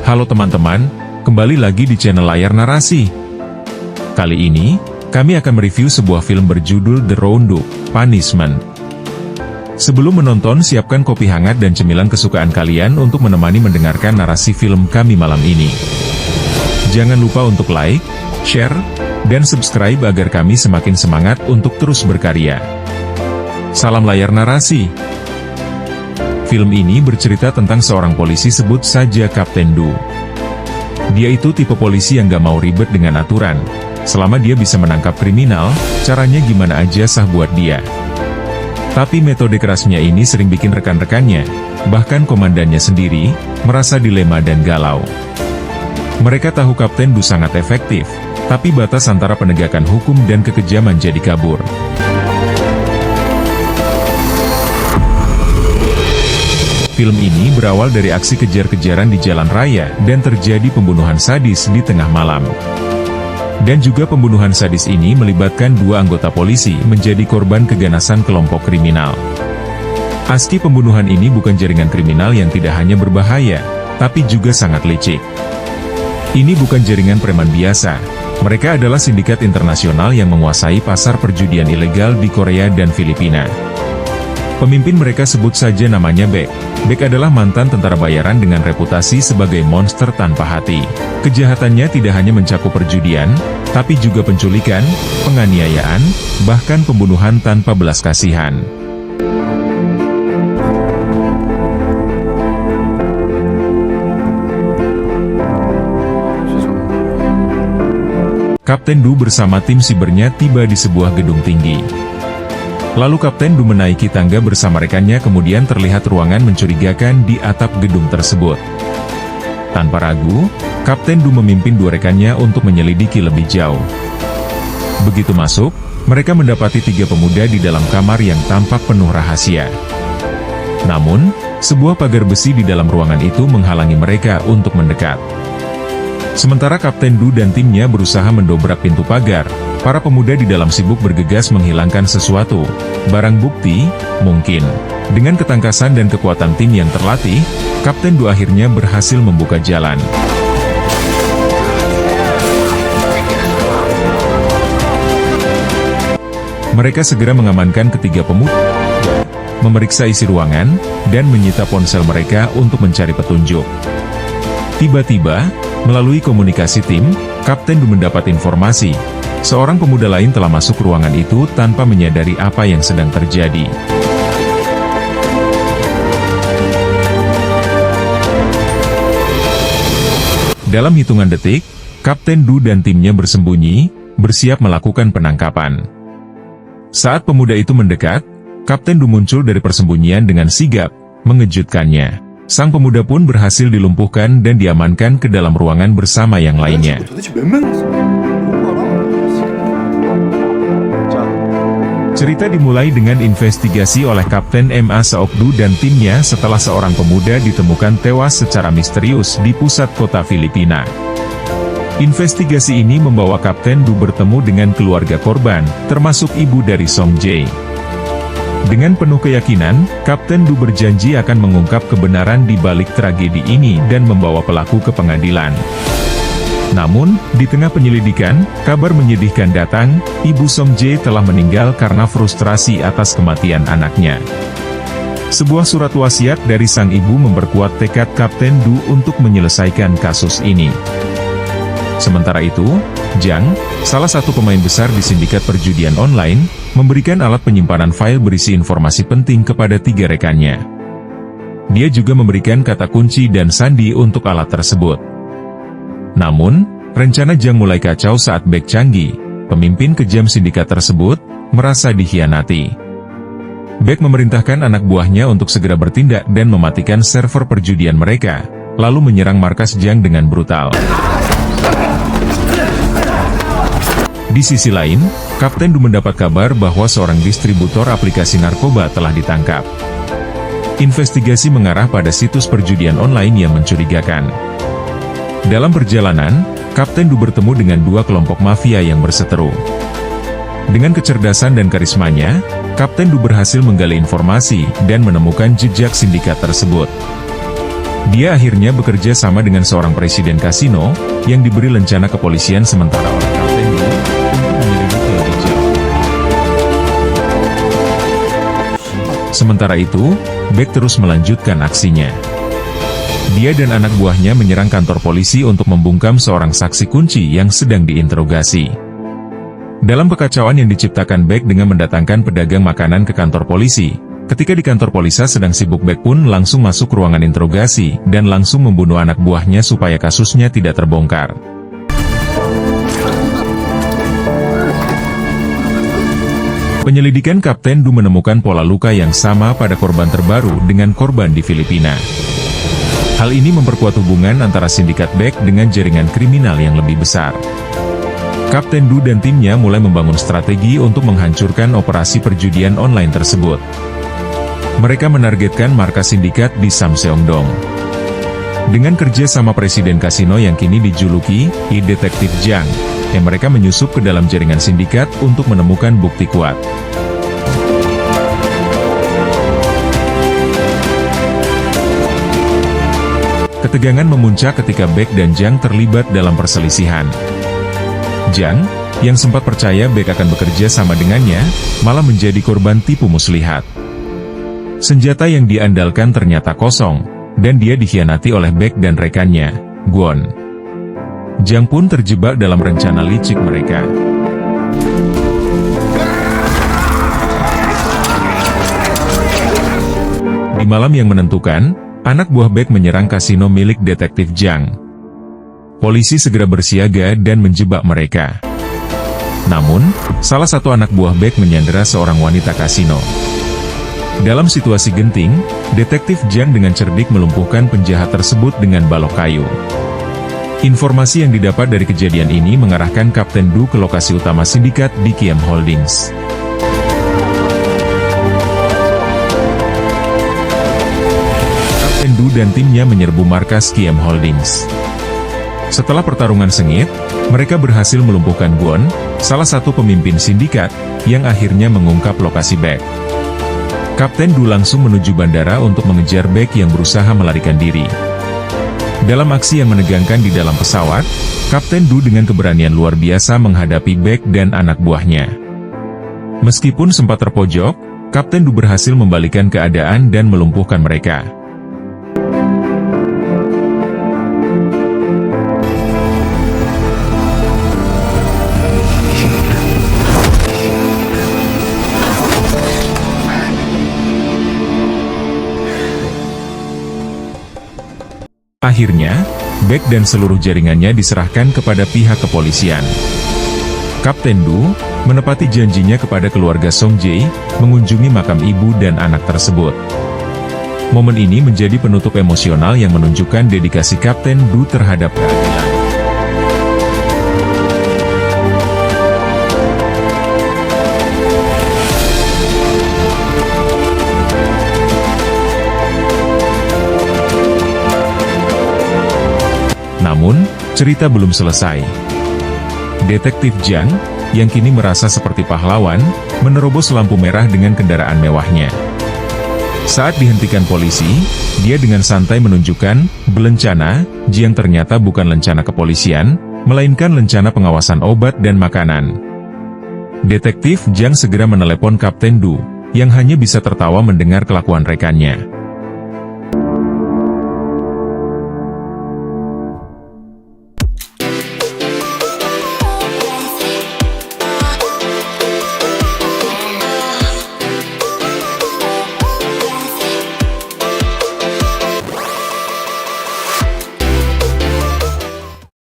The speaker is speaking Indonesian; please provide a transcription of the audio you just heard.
Halo teman-teman, kembali lagi di channel Layar Narasi. Kali ini, kami akan mereview sebuah film berjudul The Roundup, Punishment. Sebelum menonton, siapkan kopi hangat dan cemilan kesukaan kalian untuk menemani mendengarkan narasi film kami malam ini. Jangan lupa untuk like, share, dan subscribe agar kami semakin semangat untuk terus berkarya. Salam Layar Narasi. Film ini bercerita tentang seorang polisi, sebut saja Kapten Du. Dia itu tipe polisi yang gak mau ribet dengan aturan. Selama dia bisa menangkap kriminal, caranya gimana aja sah buat dia. Tapi metode kerasnya ini sering bikin rekan-rekannya, bahkan komandannya sendiri, merasa dilema dan galau. Mereka tahu Kapten Du sangat efektif, tapi batas antara penegakan hukum dan kekejaman jadi kabur. Film ini berawal dari aksi kejar-kejaran di jalan raya, dan terjadi pembunuhan sadis di tengah malam. Dan juga pembunuhan sadis ini melibatkan dua anggota polisi menjadi korban keganasan kelompok kriminal. Aski pembunuhan ini bukan jaringan kriminal yang tidak hanya berbahaya, tapi juga sangat licik. Ini bukan jaringan preman biasa. Mereka adalah sindikat internasional yang menguasai pasar perjudian ilegal di Korea dan Filipina. Pemimpin mereka sebut saja namanya Baek. Baek adalah mantan tentara bayaran dengan reputasi sebagai monster tanpa hati. Kejahatannya tidak hanya mencakup perjudian, tapi juga penculikan, penganiayaan, bahkan pembunuhan tanpa belas kasihan. Kapten Du bersama tim sibernya tiba di sebuah gedung tinggi. Lalu Kapten Du menaiki tangga bersama rekannya, kemudian terlihat ruangan mencurigakan di atap gedung tersebut. Tanpa ragu, Kapten Du memimpin dua rekannya untuk menyelidiki lebih jauh. Begitu masuk, mereka mendapati tiga pemuda di dalam kamar yang tampak penuh rahasia. Namun, sebuah pagar besi di dalam ruangan itu menghalangi mereka untuk mendekat. Sementara Kapten Du dan timnya berusaha mendobrak pintu pagar, para pemuda di dalam sibuk bergegas menghilangkan sesuatu, barang bukti, mungkin. Dengan ketangkasan dan kekuatan tim yang terlatih, Kapten Du akhirnya berhasil membuka jalan. Mereka segera mengamankan ketiga pemuda, memeriksa isi ruangan, dan menyita ponsel mereka untuk mencari petunjuk. Tiba-tiba, melalui komunikasi tim, Kapten Du mendapat informasi. Seorang pemuda lain telah masuk ruangan itu tanpa menyadari apa yang sedang terjadi. Dalam hitungan detik, Kapten Du dan timnya bersembunyi, bersiap melakukan penangkapan. Saat pemuda itu mendekat, Kapten Du muncul dari persembunyian dengan sigap, mengejutkannya. Sang pemuda pun berhasil dilumpuhkan dan diamankan ke dalam ruangan bersama yang lainnya. Cerita dimulai dengan investigasi oleh Kapten Ma Seok Du dan timnya setelah seorang pemuda ditemukan tewas secara misterius di pusat kota Filipina. Investigasi ini membawa Kapten Du bertemu dengan keluarga korban, termasuk ibu dari Song Jae. Dengan penuh keyakinan, Kapten Du berjanji akan mengungkap kebenaran di balik tragedi ini dan membawa pelaku ke pengadilan. Namun, di tengah penyelidikan, kabar menyedihkan datang, Ibu Song Jae telah meninggal karena frustrasi atas kematian anaknya. Sebuah surat wasiat dari sang ibu memperkuat tekad Kapten Du untuk menyelesaikan kasus ini. Sementara itu, Jang, salah satu pemain besar di sindikat perjudian online, memberikan alat penyimpanan file berisi informasi penting kepada tiga rekannya. Dia juga memberikan kata kunci dan sandi untuk alat tersebut. Namun, rencana Jang mulai kacau saat Baek Changi, pemimpin kejam sindikat tersebut, merasa dikhianati. Baek memerintahkan anak buahnya untuk segera bertindak dan mematikan server perjudian mereka, lalu menyerang markas Jang dengan brutal. Di sisi lain, Kapten Du mendapat kabar bahwa seorang distributor aplikasi narkoba telah ditangkap. Investigasi mengarah pada situs perjudian online yang mencurigakan. Dalam perjalanan, Kapten Du bertemu dengan dua kelompok mafia yang berseteru. Dengan kecerdasan dan karismanya, Kapten Du berhasil menggali informasi dan menemukan jejak sindikat tersebut. Dia akhirnya bekerja sama dengan seorang presiden kasino, yang diberi lencana kepolisian sementara oleh Kapten Du untuk menyelidiki lebih jauh. Sementara itu, Beck terus melanjutkan aksinya. Dia dan anak buahnya menyerang kantor polisi untuk membungkam seorang saksi kunci yang sedang diinterogasi. Dalam kekacauan yang diciptakan Beck dengan mendatangkan pedagang makanan ke kantor polisi, ketika di kantor polisi sedang sibuk, Beck pun langsung masuk ruangan interogasi dan langsung membunuh anak buahnya supaya kasusnya tidak terbongkar. Penyelidikan Kapten Du menemukan pola luka yang sama pada korban terbaru dengan korban di Filipina. Hal ini memperkuat hubungan antara sindikat Beck dengan jaringan kriminal yang lebih besar. Kapten Du dan timnya mulai membangun strategi untuk menghancurkan operasi perjudian online tersebut. Mereka menargetkan markas sindikat di Samseongdong. Dengan kerja sama presiden kasino yang kini dijuluki Detektif Jang, mereka menyusup ke dalam jaringan sindikat untuk menemukan bukti kuat. Ketegangan memuncak ketika Beck dan Jang terlibat dalam perselisihan. Jang, yang sempat percaya Beck akan bekerja sama dengannya, malah menjadi korban tipu muslihat. Senjata yang diandalkan ternyata kosong, dan dia dikhianati oleh Beck dan rekannya, Gwon. Jang pun terjebak dalam rencana licik mereka. Di malam yang menentukan, anak buah Beck menyerang kasino milik detektif Jang. Polisi segera bersiaga dan menjebak mereka. Namun, salah satu anak buah Beck menyandera seorang wanita kasino. Dalam situasi genting, detektif Jang dengan cerdik melumpuhkan penjahat tersebut dengan balok kayu. Informasi yang didapat dari kejadian ini mengarahkan Kapten Du ke lokasi utama sindikat di Kiem Holdings. Kapten Du dan timnya menyerbu markas Kiem Holdings. Setelah pertarungan sengit, mereka berhasil melumpuhkan Gwon, salah satu pemimpin sindikat, yang akhirnya mengungkap lokasi Beck. Kapten Du langsung menuju bandara untuk mengejar Beck yang berusaha melarikan diri. Dalam aksi yang menegangkan di dalam pesawat, Kapten Du dengan keberanian luar biasa menghadapi Beck dan anak buahnya. Meskipun sempat terpojok, Kapten Du berhasil membalikan keadaan dan melumpuhkan mereka. Akhirnya, Beck dan seluruh jaringannya diserahkan kepada pihak kepolisian. Kapten Du menepati janjinya kepada keluarga Song Jae, mengunjungi makam ibu dan anak tersebut. Momen ini menjadi penutup emosional yang menunjukkan dedikasi Kapten Du terhadap keadilan. Namun, cerita belum selesai. Detektif Jang, yang kini merasa seperti pahlawan, menerobos lampu merah dengan kendaraan mewahnya. Saat dihentikan polisi, dia dengan santai menunjukkan lencana, yang ternyata bukan lencana kepolisian, melainkan lencana pengawasan obat dan makanan. Detektif Jang segera menelepon Kapten Du, yang hanya bisa tertawa mendengar kelakuan rekannya.